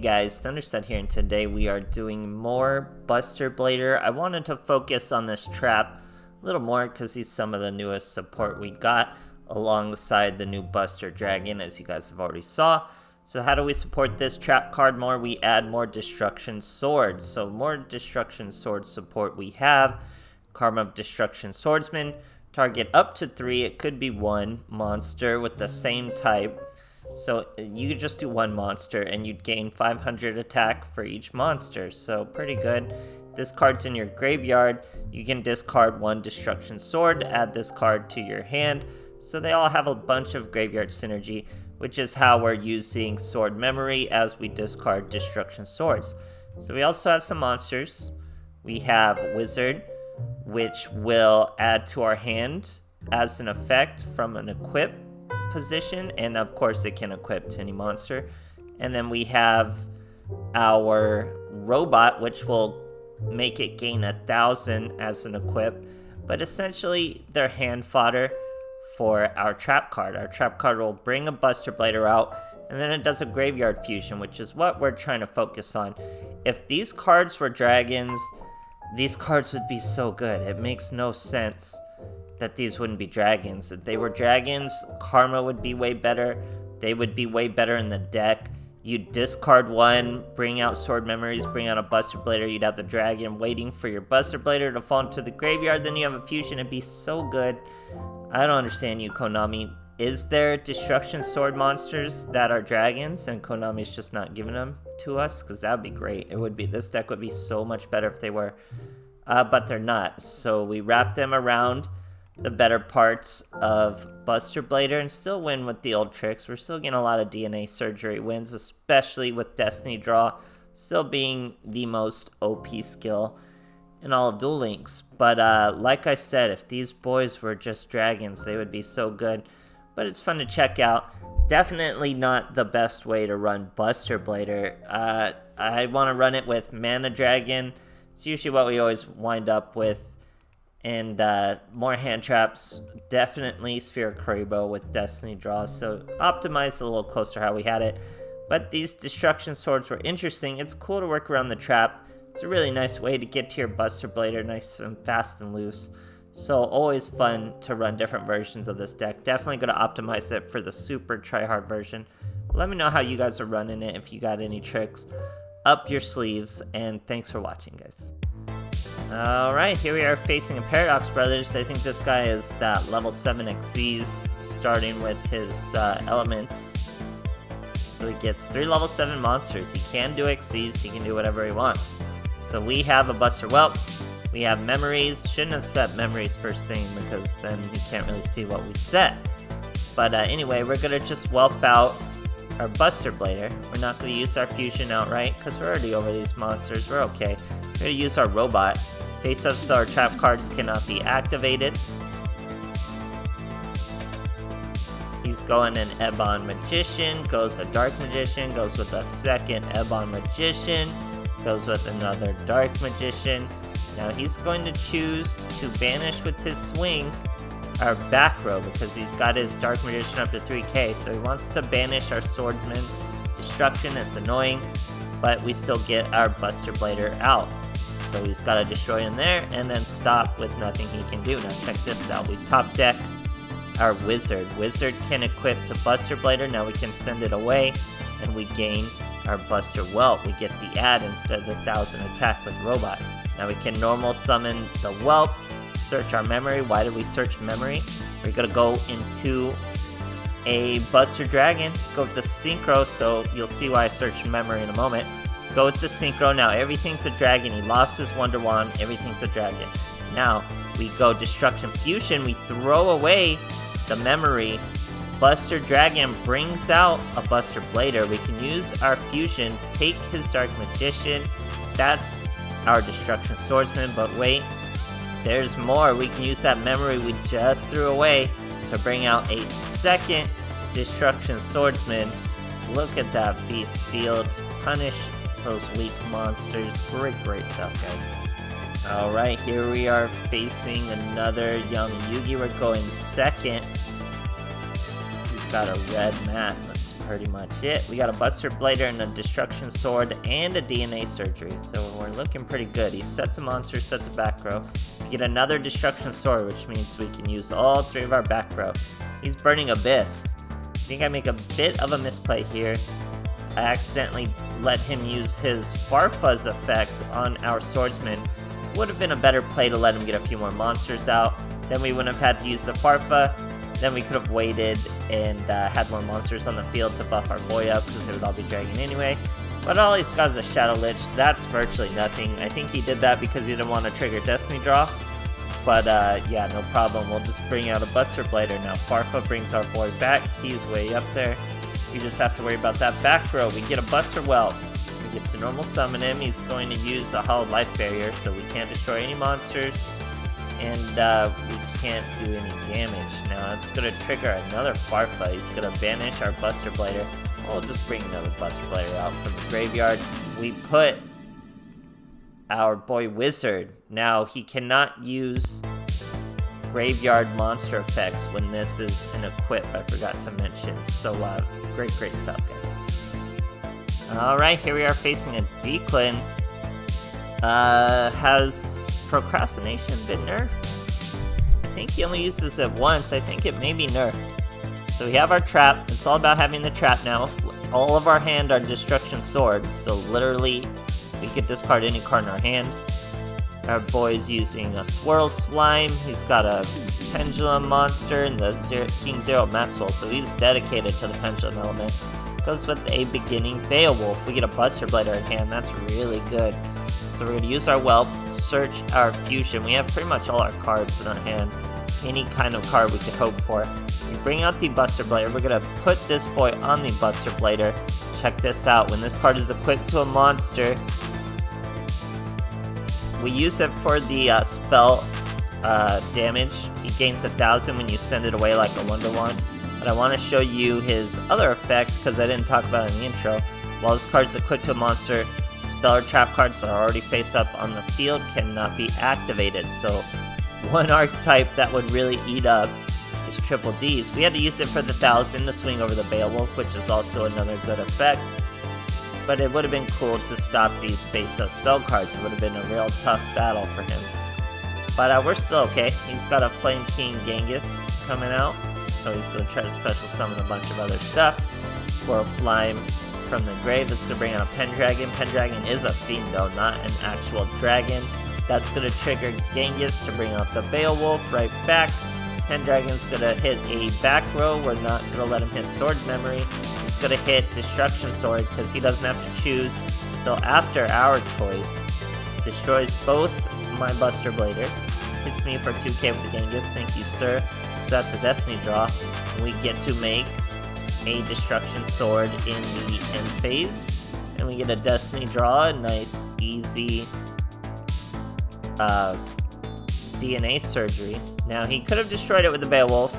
guys, THUNDERSTUD here, and today we are doing more Buster Blader. I wanted to focus on this trap a little more because he's some of the newest support we got alongside the new Buster Dragon, as you guys have already saw. So how do we support this trap card more? We add more Destruction Swords. So more Destruction Sword support we have. Karma of Destruction Swordsman. Target up to 3. It could be 1 monster with the same type. So you could just do 1 monster and you'd gain 500 attack for each monster. So pretty good. This card's in your graveyard. You can discard 1 Destruction Sword, add this card to your hand. So they all have a bunch of graveyard synergy, which is how we're using Sword Memory as we discard Destruction Swords. So we also have some monsters. We have Wizard, which will add to our hand as an effect from an equip position, and of course it can equip to any monster. And then we have our Robot, which will make it gain 1,000 as an equip, but essentially they're hand fodder for our trap card. Our trap card will bring a Buster Blader out, and then it does a graveyard fusion, which is what we're trying to focus on. If these cards were dragons, these cards would be so good. It makes no sense that these wouldn't be dragons. If they were dragons, Karma would be way better. They would be way better in the deck. You'd discard 1, bring out Sword Memories, bring out a Buster Blader. You'd have the dragon waiting for your Buster Blader to fall into the graveyard. Then you have a fusion. It'd be so good. I don't understand you, Konami. Is there Destruction Sword monsters that are dragons and Konami's just not giving them to us? Because that would be great. It would be. This deck would be so much better if they were. But they're not. So we wrap them around the better parts of Buster Blader and still win with the old tricks. We're still getting a lot of DNA surgery wins, especially with Destiny Draw still being the most OP skill in all of Duel Links. But like I said, if these boys were just dragons, they would be so good. But it's fun to check out. Definitely not the best way to run Buster Blader. I want to run it with Mana Dragon. It's usually what we always wind up with. And more hand traps. Definitely Sphere of Kuriboh with Destiny Draw. So optimized a little closer how we had it. But these Destruction Swords were interesting. It's cool to work around the trap. It's a really nice way to get to your Buster Blader nice and fast and loose. So always fun to run different versions of this deck. Definitely going to optimize it for the super tryhard version. Let me know how you guys are running it, if you got any tricks up your sleeves. And thanks for watching, guys. Alright, here we are facing a Paradox Brothers. I think this guy is that level 7 Xyz, starting with his elements. So he gets 3 level 7 monsters. He can do Xyz, he can do whatever he wants. So we have a Buster Whelp. We have Memories. Shouldn't have set Memories first thing because then he can't really see what we set. But anyway, we're going to just whelp out our Buster Blader. We're not going to use our Fusion outright because we're already over these monsters. We're okay. We're going to use our Robot. Face-up star trap cards cannot be activated. He's going an Ebon Magician, goes a Dark Magician, goes with a second Ebon Magician, goes with another Dark Magician. Now he's going to choose to banish with his swing our back row because he's got his Dark Magician up to 3k. So he wants to banish our Swordsman Destruction. It's annoying, but we still get our Buster Blader out. So he's got to destroy him there and then stop with nothing he can do. Now check this out. We top deck our Wizard. Wizard can equip to Buster Blader. Now we can send it away and we gain our Buster Whelp. We get the add instead of the 1,000 attack with Robot. Now we can normal summon the Whelp, search our memory. Why did we search memory? We're going to go into a Buster Dragon, go with the Synchro, so you'll see why I searched memory in a moment. Go with the Synchro. Now everything's a dragon. He lost his Wonder Wand. Everything's a dragon. Now we go Destruction Fusion. We throw away the memory. Buster Dragon brings out a Buster Blader. We can use our Fusion, take his Dark Magician. That's our Destruction Swordsman. But wait, there's more. We can use that memory we just threw away to bring out a second Destruction Swordsman. Look at that beast field. Punish those weak monsters. Great stuff, guys. Alright, here we are facing another young Yugi. We're going second. He's got a red mat. Let's pretty much it. We got a Buster Blader and a Destruction Sword and a DNA Surgery, so we're looking pretty good. He sets a monster, sets a back row. We get another Destruction Sword, which means we can use all 3 of our back row. He's Burning Abyss. I think I make a bit of a misplay here. I accidentally let him use his Farfuzz effect on our Swordsman. Would have been a better play to let him get a few more monsters out. Then we wouldn't have had to use the Farfa. Then we could have waited and had more monsters on the field to buff our boy up, because they would all be dragging anyway. But all he's got is a Shadow Lich. That's virtually nothing. I think he did that because he didn't want to trigger Destiny Draw. But yeah, no problem. We'll just bring out a Buster Blader. Now Farfa brings our boy back. He's way up there. We just have to worry about that back row. We get a Buster Whelp. We get to normal summon him. He's going to use a Hollow Life Barrier, so we can't destroy any monsters. And we can't do any damage. Now it's going to trigger another Farfa. He's going to banish our Buster Blader. We'll just bring another Buster Blader out from the graveyard. We put our boy Wizard. Now he cannot use graveyard monster effects when this is an equip, I forgot to mention. So great stuff, guys. Alright, here we are facing a Declan. Has Procrastination been nerfed? I think he only uses it once. I think it may be nerfed. So we have our trap. It's all about having the trap now. All of our hand are Destruction Sword, so literally we could discard any card in our hand. Our boy's using a Swirl Slime. He's got a Pendulum monster and the King Zero Maxwell, so he's dedicated to the Pendulum element. Goes with a beginning Beowulf. We get a Buster Blader in hand. That's really good. So we're going to use our Whelp, search our Fusion. We have pretty much all our cards in our hand. Any kind of card we could hope for. We bring out the Buster Blader. We're going to put this boy on the Buster Blader. Check this out. When this card is equipped to a monster, we use it for the spell damage. He gains 1,000 when you send it away like a Wonder Wand. But I want to show you his other effect, because I didn't talk about it in the intro. While this card is equipped to a monster, spell or trap cards that are already face up on the field cannot be activated. So one archetype that would really eat up is Triple D's. We had to use it for the 1,000 to swing over the Beowulf, which is also another good effect. But it would have been cool to stop these face-up spell cards. It would have been a real tough battle for him. But we're still okay. He's got a Flame King Genghis coming out, so he's going to try to special summon a bunch of other stuff. Swirl Slime from the grave. It's going to bring out a Pendragon. Pendragon is a fiend though, not an actual dragon. That's going to trigger Genghis to bring out the Beowulf right back. Pendragon's going to hit a back row. We're not going to let him hit Sword Memory. He's going to hit Destruction Sword because he doesn't have to choose until after our choice. Destroys both my Buster Bladers. Hits me for 2k with the Genghis. Thank you, sir. So that's a Destiny draw. And we get to make a Destruction Sword in the end phase. And we get a Destiny draw. A nice, easy DNA Surgery. Now, he could have destroyed it with the Beowulf.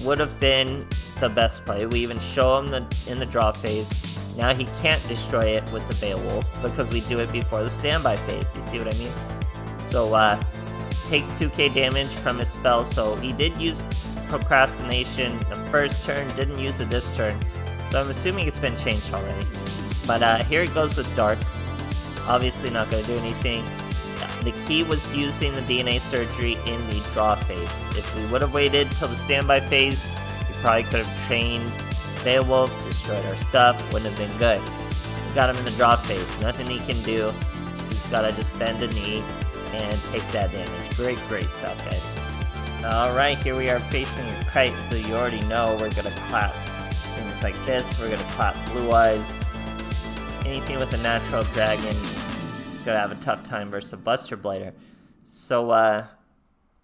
Would have been the best play. We even show him in the draw phase. Now he can't destroy it with the Beowulf because we do it before the standby phase. You see what I mean? So, takes 2k damage from his spell. So he did use Procrastination the first turn, didn't use it this turn. So I'm assuming it's been changed already. But here it goes with Dark. Obviously not going to do anything. The key was using the DNA Surgery in the draw phase. If we would have waited till the standby phase, we probably could have trained Beowulf, destroyed our stuff, wouldn't have been good. We got him in the draw phase. Nothing he can do. He's got to just bend a knee and take that damage. Great stuff, guys. Alright, here we are facing a Kite, so you already know we're going to clap things like this. We're going to clap Blue Eyes. Anything with a natural dragon is going to have a tough time versus a Buster Blader. So, I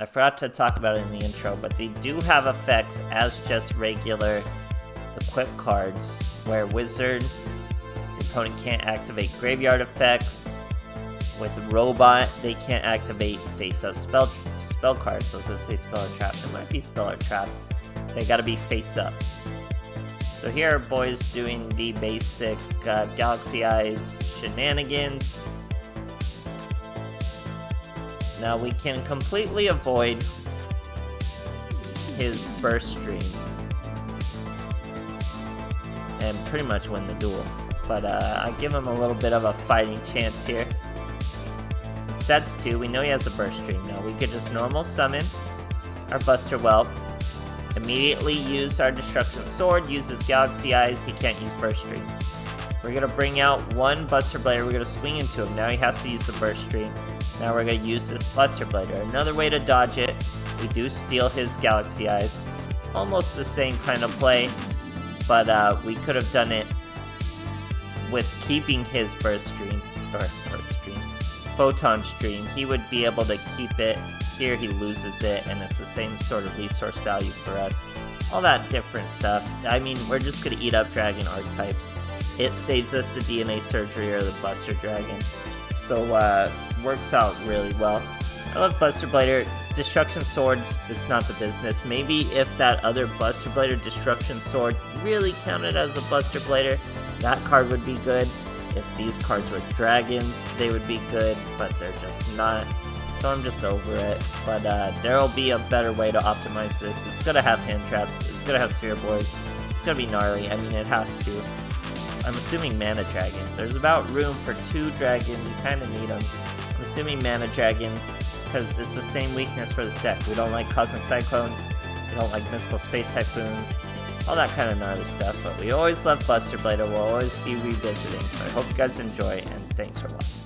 forgot to talk about it in the intro, but they do have effects as just regular equip cards, where Wizard, the opponent can't activate graveyard effects. With Robot, they can't activate face-up spell cards. So let's say Spell or Trap. It might be Spell or Trap. They gotta be face-up. So here our boys doing the basic Galaxy Eyes shenanigans. Now we can completely avoid his Burst Stream. and pretty much win the duel. But I give him a little bit of a fighting chance here. Sets 2, we know he has a burst stream. Now we could just normal summon our Buster Whelp, immediately use our Destruction Sword, use his Galaxy Eyes, he can't use burst stream. We're going to bring out one Buster Blader, we're going to swing into him, now he has to use the burst stream. Now we're going to use this Buster Blader. Another way to dodge it, we do steal his Galaxy Eyes. Almost the same kind of play, but we could have done it with keeping his Photon Stream. He would be able to keep it. Here he loses it, and it's the same sort of resource value for us. All that different stuff. I mean, we're just going to eat up Dragon archetypes. It saves us the DNA Surgery or the Buster Dragon. So, works out really well. I love Buster Blader. Destruction Sword is not the business. Maybe if that other Buster Blader Destruction Sword really counted as a Buster Blader, that card would be good. If these cards were dragons, they would be good, but they're just not. So I'm just over it. But there'll be a better way to optimize this. It's gonna have hand traps. It's gonna have Sphere Boys. It's gonna be gnarly. I mean, it has to. I'm assuming Mana Dragons. There's about room for 2 dragons. You kind of need them. I'm assuming Mana Dragon, because it's the same weakness for this deck. We don't like Cosmic Cyclones. We don't like Mystical Space Typhoons. All that kind of gnarly stuff, but we always love Buster Blader. We'll always be revisiting, so I hope you guys enjoy, and thanks for watching.